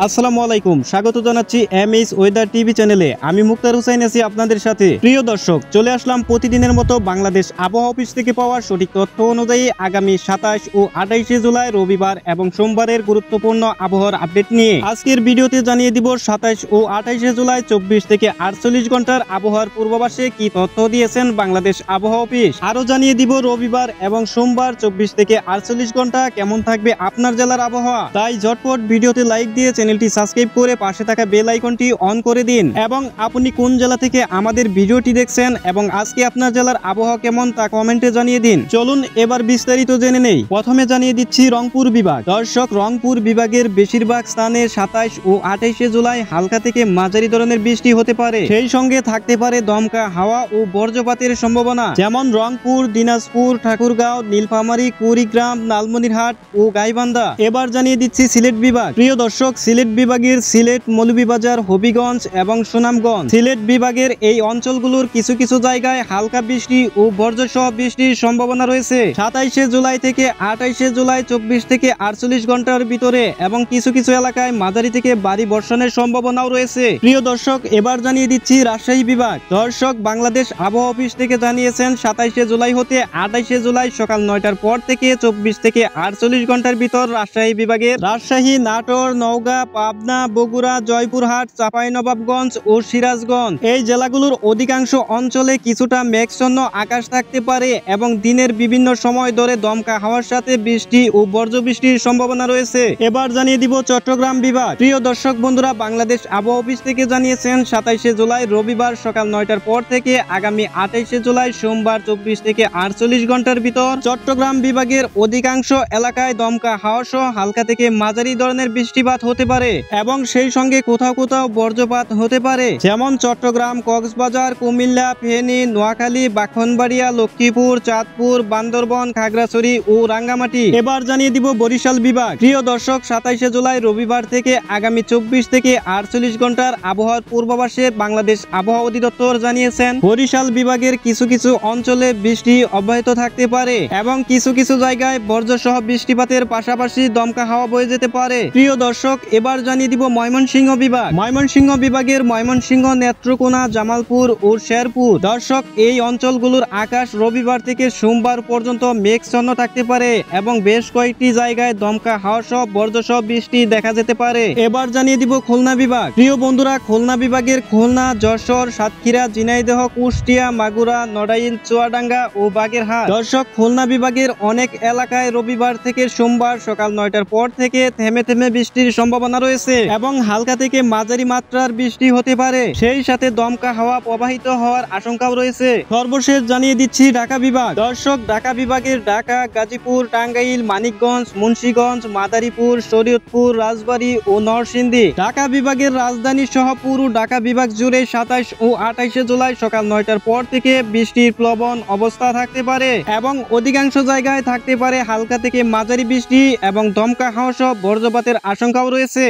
আসসালামু আলাইকুম, স্বাগত জানাচ্ছি এমএস ওয়েদার টিভি চ্যানেলে। আমি মুক্তার হুসাইন আছি আপনাদের সাথে। প্রিয় দর্শক, চলে আসলাম প্রতিদিনের মতো বাংলাদেশ আবহাওয়া অফিস থেকে পাওয়া সঠিক তথ্য অনুযায়ী আগামী 27 ও 28 জুলাই রবিবার এবং সোমবারের গুরুত্বপূর্ণ আবহাওয়ার আপডেট নিয়ে আজকের ভিডিওতে জানিয়ে দিব 27 ও 28 জুলাই 24 থেকে 48 ঘন্টার আবহাওয়ার পূর্বাভাসে কি তথ্য দিয়েছেন বাংলাদেশ আবহাওয়া অফিস। আরো জানিয়ে দিব রবিবার এবং সোমবার 24 থেকে 48 ঘন্টা কেমন থাকবে আপনার জেলার আবহাওয়া। তাই ঝটপট ভিডিওতে লাইক দিয়ে চ্যানেলটি সাবস্ক্রাইব করে পাশে থাকা বেল আইকনটি অন করে দিন। এবং আপনি কোন জেলা থেকে আমাদের ভিডিওটি দেখছেন এবং আজকে আপনার জেলার আবহাওয়া কেমন তা কমেন্টে জানিয়ে দিন। চলুন এবার বিস্তারিত জেনে নেই। প্রথমে জানিয়ে দিচ্ছি রংপুর বিভাগ। দর্শক, রংপুর বিভাগের বেশিরভাগ স্থানে 27 ও 28 জুলাই হালকা থেকে মাঝারি ধরনের বৃষ্টি হতে পারে। সেই সঙ্গে থাকতে পারে দমকা হাওয়া ও বজ্রপাতের সম্ভাবনা, যেমন রংপুর, দিনাজপুর, ঠাকুরগাঁও, নীলফামারী, কুড়িগ্রাম, লালমনিরহাট ও গাইবান্ধা। এবার জানিয়ে দিচ্ছি সিলেট বিভাগ। প্রিয় দর্শক, সিলেট বিভাগের সিলেট, মৌলভীবাজার, হবিগঞ্জ এবং সুনামগঞ্জ। সিলেট বিভাগের এই অঞ্চলগুলোর কিছু কিছু জায়গায় হালকা বৃষ্টি ও বজ্রসহ বৃষ্টির সম্ভাবনা রয়েছে 27 জুলাই থেকে 28 জুলাই 24 থেকে 48 ঘন্টার ভিতরে, এবং কিছু কিছু এলাকায় মাঝারি থেকে ভারী বর্ষণের সম্ভাবনাও রয়েছে। প্রিয় দর্শক, এবার জানিয়ে দিচ্ছি রাজশাহী বিভাগ। দর্শক, বাংলাদেশ আবহাওয়া অফিস থেকে জানিয়েছেন 27 জুলাই হতে 28 জুলাই সকাল 9টার পর থেকে 24 থেকে 48 ঘন্টার ভিতর রাজশাহী বিভাগের রাজশাহী, নাটোর, নওগাঁ, পাবনা, বগুড়া, জয়পুরহাট, চাঁপাইনবাবগঞ্জ ও সিরাজগঞ্জ এই জেলাগুলোর অধিকাংশ অঞ্চলে কিছুটা মেঘাচ্ছন্ন আকাশ থাকতে পারে এবং দিনের বিভিন্ন সময় ধরে দমকা হাওয়ার সাথে বৃষ্টি ও বজ্রবৃষ্টির সম্ভাবনা রয়েছে। এবার জানিয়ে দিব চট্টগ্রাম বিভাগ। প্রিয় দর্শক বন্ধুরা, বাংলাদেশ আবহাওয়া অফিস থেকে জানিয়েছেন 27 জুলাই রবিবার সকাল 9টার পর থেকে আগামী 28 জুলাই সোমবার 24 থেকে 48 ঘন্টার ভিতর চট্টগ্রাম বিভাগের অধিকাংশ এলাকায় দমকা হাওয়া সহ হালকা থেকে মাঝারি ধরনের বৃষ্টিপাত হতে পারে এবং সেই সঙ্গে কোথাও কোথাও বজ্রপাত হতে পারে, যেমন চট্টগ্রাম, কক্সবাজার, কুমিল্লা, ফেনী, নোয়াখালী, ব্রাহ্মণবাড়িয়া, লক্ষ্মীপুর, চাঁদপুর, বান্দরবান, খাগড়াছড়ি ও রাঙ্গামাটি। এবার জানিয়ে দিব বরিশাল বিভাগ। প্রিয় দর্শক, 27 জুলাই রবিবার থেকে আগামী 24 থেকে 48 ঘন্টার আবহাওয়ার পূর্বাভাসে বাংলাদেশ আবহাওয়া অধিদপ্তর জানিয়েছেন বরিশাল বিভাগের কিছু কিছু অঞ্চলে বৃষ্টি অব্যাহত থাকতে পারে এবং কিছু কিছু জায়গায় বজ্রসহ বৃষ্টিপাতের পাশাপাশি দমকা হাওয়া বয়ে যেতে পারে। প্রিয় দর্শক, এবার জানিয়ে দিব ময়মনসিংহ বিভাগ। ময়মনসিংহ বিভাগের ময়মনসিংহ, নেত্রকোনা, জামালপুর ও শেরপুর। দর্শক, এই অঞ্চলগুলোর আকাশ রবিবার থেকে সোমবার পর্যন্ত মেঘাচ্ছন্ন থাকতে পারে এবং বেশ কয়েকটি জায়গায় দমকা হাওয়া সহ বজ্রসহ বৃষ্টি দেখা যেতে পারে। এবার জানিয়ে দিব খুলনা বিভাগ। প্রিয় বন্ধুরা, খুলনা বিভাগের খুলনা, যশোর, সাতক্ষীরা, ঝিনাইদহ, কুষ্টিয়া, মাগুরা, নড়াইল, চুয়াডাঙ্গা ও বাগেরহাট। দর্শক, খুলনা বিভাগের অনেক এলাকায় রবিবার থেকে সোমবার সকাল 9টার পর থেকে থেমে থেমে বৃষ্টির সম্ভাবনা রয়েছে এবং হালকা থেকে মাঝারি মাত্রার বৃষ্টি হতে পারে, সেই সাথে দমকা হাওয়া প্রবাহিত হওয়ার আশঙ্কাও রয়েছে। সর্বশেষ জানিয়ে দিচ্ছি ঢাকা বিভাগ। দর্শক, ঢাকা বিভাগের ঢাকা, গাজীপুর, টাঙ্গাইল, মানিকগঞ্জ, মুন্সিগঞ্জ, মাদারীপুর, শরীয়তপুর, রাজবাড়ী ও নরসিংদী। ঢাকা বিভাগের রাজধানী সহ পুরো ঢাকা বিভাগ জুড়ে 27 ও 28 জুলাই সকাল 9টার পর থেকে বৃষ্টির প্লবন অবস্থা থাকতে পারে এবং অধিকাংশ জায়গায় থাকতে পারে হালকা থেকে মাঝারি বৃষ্টি এবং দমকা হাওয়া সহ বজ্রপাতের আশঙ্কাও রয়েছে।